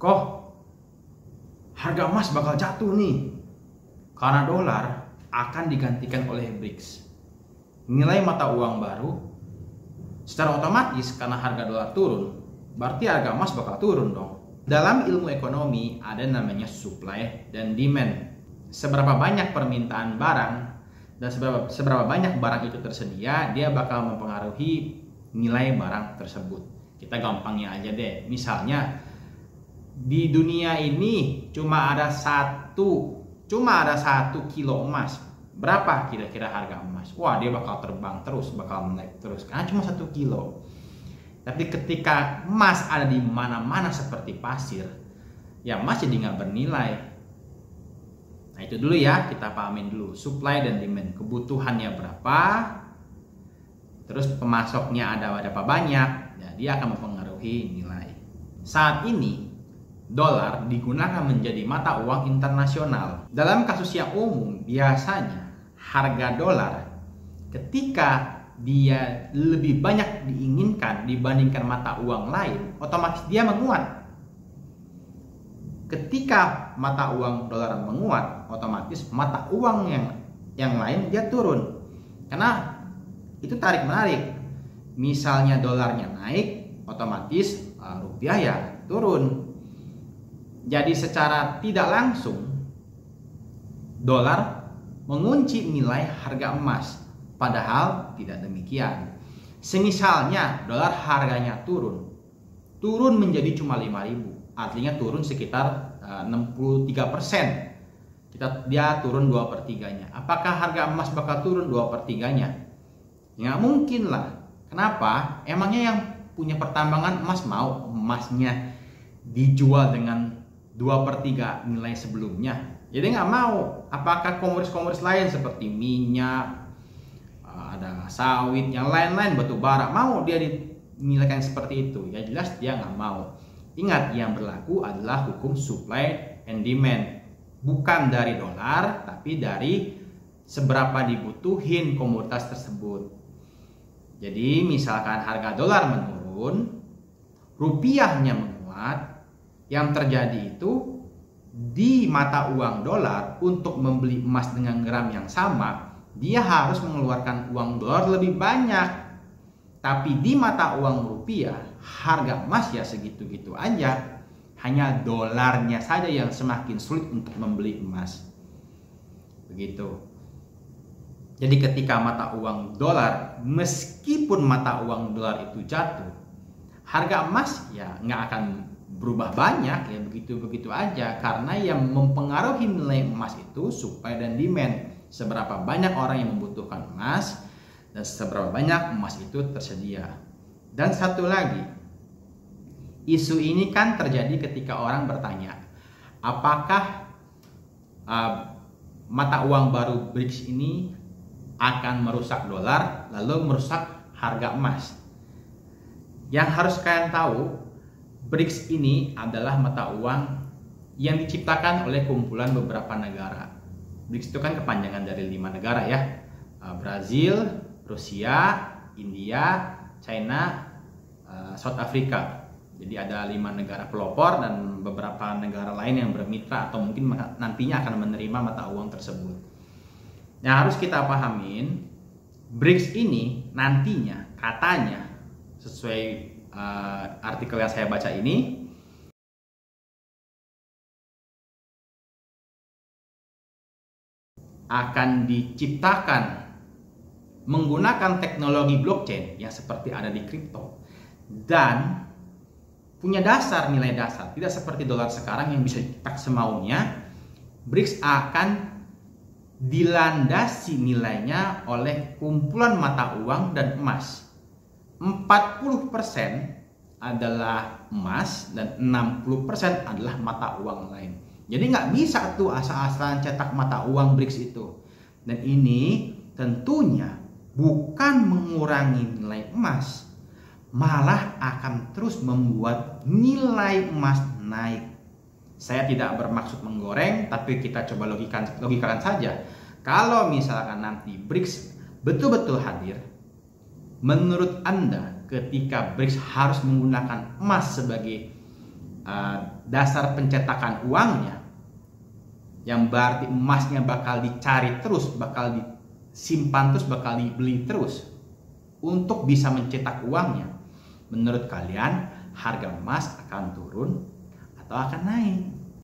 kok harga emas bakal jatuh nih karena dolar akan digantikan oleh BRICS. Nilai mata uang baru secara otomatis karena harga dolar turun, berarti harga emas bakal turun dong. Dalam ilmu ekonomi ada namanya supply dan demand. Seberapa banyak permintaan barang dan seberapa banyak barang itu tersedia, dia bakal mempengaruhi nilai barang tersebut. Kita gampangnya aja deh, misalnya di dunia ini cuma ada satu kilo emas. Berapa kira-kira harga emas? Wah, dia bakal terbang terus, bakal naik terus karena cuma 1 kilo. Tapi ketika emas ada di mana-mana seperti pasir, ya emas jadi nggak bernilai. Nah itu dulu ya, kita pahamin dulu supply dan demand. Kebutuhannya berapa, terus pemasoknya ada berapa banyak, ya dia akan mempengaruhi nilai. Saat ini dolar digunakan menjadi mata uang internasional. Dalam kasus yang umum, biasanya harga dolar ketika dia lebih banyak diinginkan dibandingkan mata uang lain, otomatis dia menguat. Ketika mata uang dolar menguat, otomatis mata uang yang lain dia turun. Karena itu tarik menarik. Misalnya dolarnya naik, otomatis rupiah ya turun. Jadi secara tidak langsung dolar mengunci nilai harga emas, padahal tidak demikian. Semisalnya dolar harganya turun menjadi cuma 5.000, artinya turun sekitar 63%. Dia turun 2/3-nya. Apakah harga emas bakal turun 2/3-nya? Ya nggak mungkin lah. Kenapa? Emangnya yang punya pertambangan emas mau emasnya dijual dengan 2/3 nilai sebelumnya? Jadi nggak mau. Apakah komoditas lain seperti minyak, ada sawit, yang lain-lain, batu bara, mau dia dinilaikan seperti itu? Ya jelas dia nggak mau. Ingat, yang berlaku adalah hukum supply and demand, bukan dari dolar, tapi dari seberapa dibutuhin komoditas tersebut. Jadi misalkan harga dolar menurun, rupiahnya menguat, yang terjadi itu di mata uang dolar untuk membeli emas dengan gram yang sama, dia harus mengeluarkan uang dolar lebih banyak. Tapi di mata uang rupiah, harga emas ya segitu-gitu aja. Hanya dolarnya saja yang semakin sulit untuk membeli emas. Begitu. Jadi ketika mata uang dolar, meskipun mata uang dolar itu jatuh, harga emas ya nggak akan berubah banyak, ya begitu-begitu aja. Karena yang mempengaruhi nilai emas itu supply dan demand. Seberapa banyak orang yang membutuhkan emas dan seberapa banyak emas itu tersedia. Dan satu lagi, isu ini kan terjadi ketika orang bertanya, apakah mata uang baru BRICS ini akan merusak dolar lalu merusak harga emas? Yang harus kalian tahu, BRICS ini adalah mata uang yang diciptakan oleh kumpulan beberapa negara. BRICS itu kan kepanjangan dari 5 negara ya, Brazil, Rusia, India, China, South Africa. Jadi ada 5 negara pelopor dan beberapa negara lain yang bermitra atau mungkin nantinya akan menerima mata uang tersebut. Yang harus kita pahamin, BRICS ini nantinya katanya sesuai artikel yang saya baca ini akan diciptakan menggunakan teknologi blockchain yang seperti ada di kripto dan punya nilai dasar, tidak seperti dolar sekarang yang bisa dicetak semaunya. BRICS akan dilandasi nilainya oleh kumpulan mata uang dan emas. 40% adalah emas dan 60% adalah mata uang lain. Jadi nggak bisa tuh asal-asalan cetak mata uang BRICS itu. Dan ini tentunya bukan mengurangi nilai emas, malah akan terus membuat nilai emas naik. Saya tidak bermaksud menggoreng, tapi kita coba logikakan saja. Kalau misalkan nanti BRICS betul-betul hadir, menurut Anda ketika BRICS harus menggunakan emas sebagai dasar pencetakan uangnya, yang berarti emasnya bakal dicari terus, bakal disimpan terus, bakal dibeli terus untuk bisa mencetak uangnya, menurut kalian harga emas akan turun atau akan naik?